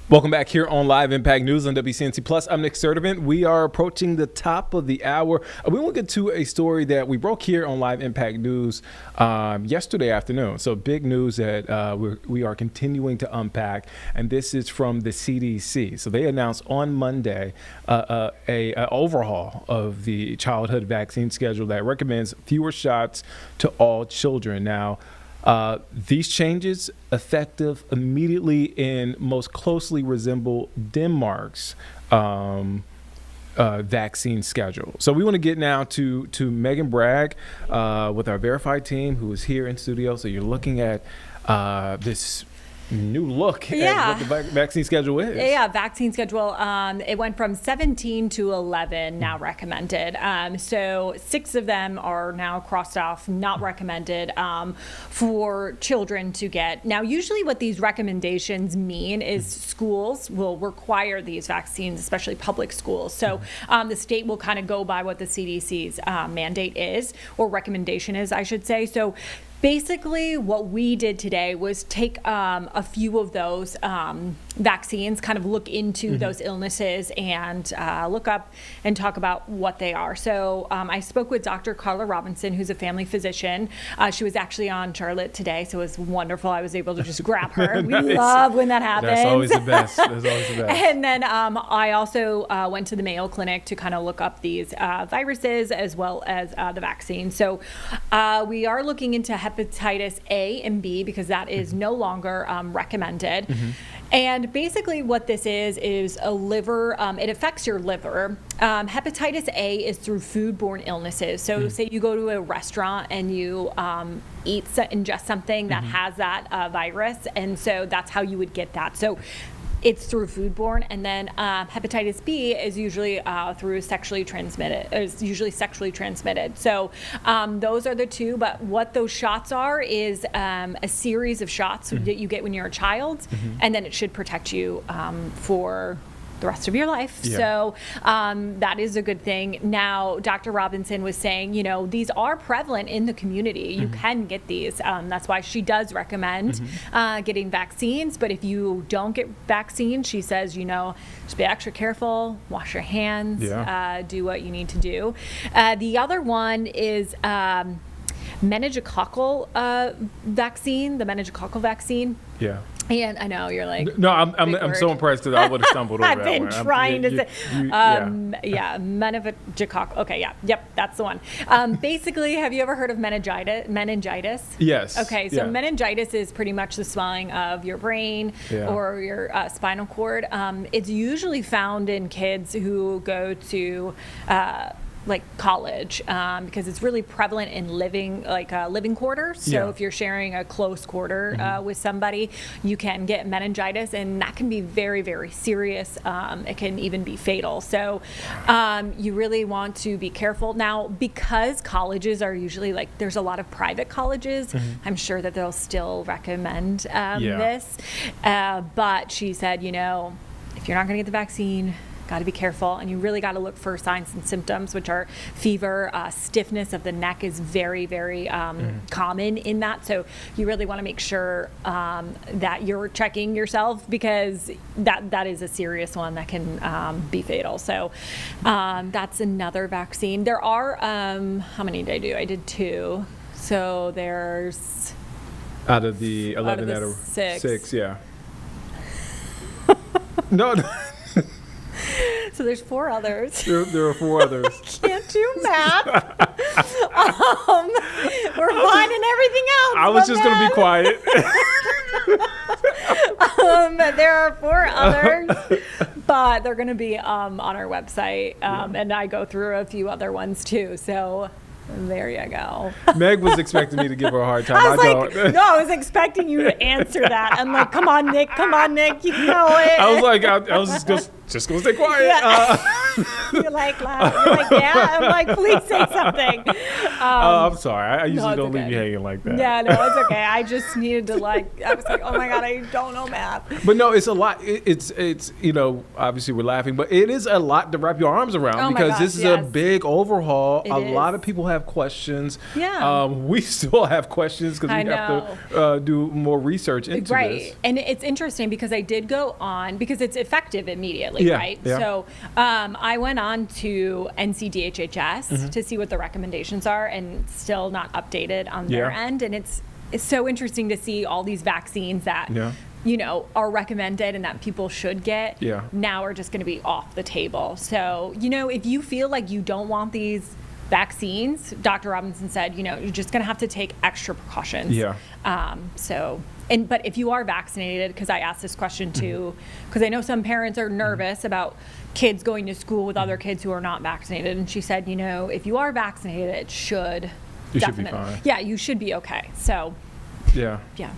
Welcome back here on Live Impact News on WCNC Plus. I'm Nick Sturdivant. We are approaching the top of the hour. We will get to a story that we broke here on Live Impact News yesterday afternoon. So big news that we are continuing to unpack, and this is from the CDC. So they announced on Monday a overhaul of the childhood vaccine schedule that recommends fewer shots to all children. Now, these changes effective immediately and most closely resemble Denmark's vaccine schedule. So we want to get now to Meghan Bragg with our verified team who is here in studio. So you're looking at this new look at what the vaccine schedule is. Yeah, vaccine schedule. It went from 17 to 11 now recommended. So 6 of them are now crossed off, not recommended for children to get. Now, usually what these recommendations mean is schools will require these vaccines, especially public schools. So the state will kind of go by what the CDC's mandate is, or recommendation is, I should say. So basically, what we did today was take a few of those vaccines, kind of look into those illnesses and look up and talk about what they are. So I spoke with Dr. Carla Robinson, who's a family physician. She was actually on Charlotte today, so it was wonderful. I was able to just grab her. Nice. We love when that happens. That's always the best. That's always the best. And then I also went to the Mayo Clinic to kind of look up these viruses as well as the vaccine. So we are looking into Hepatitis A and B because that is no longer recommended. And basically what this is a liver, it affects your liver. Hepatitis A is through foodborne illnesses. So say you go to a restaurant and you ingest something that has that virus, and so that's how you would get that. So it's through foodborne, and then hepatitis B is usually through sexually transmitted. So those are the two. But what those shots are is a series of shots that you get when you're a child, and then it should protect you for the rest of your life. Yeah. So that is a good thing. Now, Dr. Robinson was saying, these are prevalent in the community. You can get these. That's why she does recommend getting vaccines. But if you don't get vaccines, she says, just be extra careful, wash your hands, do what you need to do. The other one is meningococcal vaccine, the meningococcal vaccine. Yeah. And I know you're like, no, I'm so impressed because I would have stumbled over I've that been one. trying to say, meningococcal. Okay, yep, that's the one. Basically, have you ever heard of meningitis? Yes. Okay, so meningitis is pretty much the swelling of your brain or your spinal cord. It's usually found in kids who go to like college, because it's really prevalent in living quarters. So if you're sharing a close quarter with somebody, you can get meningitis, and that can be very, very serious. It can even be fatal. So you really want to be careful. Now, because colleges are usually there's a lot of private colleges, I'm sure that they'll still recommend this. But she said, if you're not going to get the vaccine, got to be careful, and you really got to look for signs and symptoms, which are fever, stiffness of the neck is very, very common in that. So you really want to make sure that you're checking yourself, because that is a serious one that can be fatal. So that's another vaccine. There are, how many did I do? I did 2. So there's... Out of the 11 out of 6. Yeah. No. So there's 4 others. There are 4 others. Can't do math. We're finding everything else. I was just going to be quiet. There are 4 others, but they're going to be on our website, and I go through a few other ones too. So there you go. Meg was expecting me to give her a hard time. I was expecting you to answer that. I'm like, come on, Nick, you know it. I was like, I was just going to stay quiet. Yeah. You're like, yeah. I'm like, please say something. I'm sorry. I usually it's don't leave okay. you hanging like that. Yeah, no, it's okay. I just needed to I was like, oh my God, I don't know math. But no, it's a lot. It's obviously we're laughing, but it is a lot to wrap your arms around Oh my because gosh, this is yes. a big overhaul. It A lot is. of people have questions. Yeah. We still have questions because I we have to do more research into Right. this. And it's interesting because I did go on, because it's effective immediately, Yeah, right? yeah. So I went on to NCDHHS to see what the recommendations are, and still not updated on their Yeah. end. And it's so interesting to see all these vaccines that, Yeah. are recommended and that people should get Yeah. now are just going to be off the table. So, if you feel like you don't want these vaccines, Dr. Robinson said, you're just going to have to take extra precautions. Yeah. But if you are vaccinated, because I asked this question too, because I know some parents are nervous about kids going to school with other kids who are not vaccinated. And she said, if you are vaccinated, it should You should be definitely, fine. yeah, you should be okay. So, Yeah. yeah.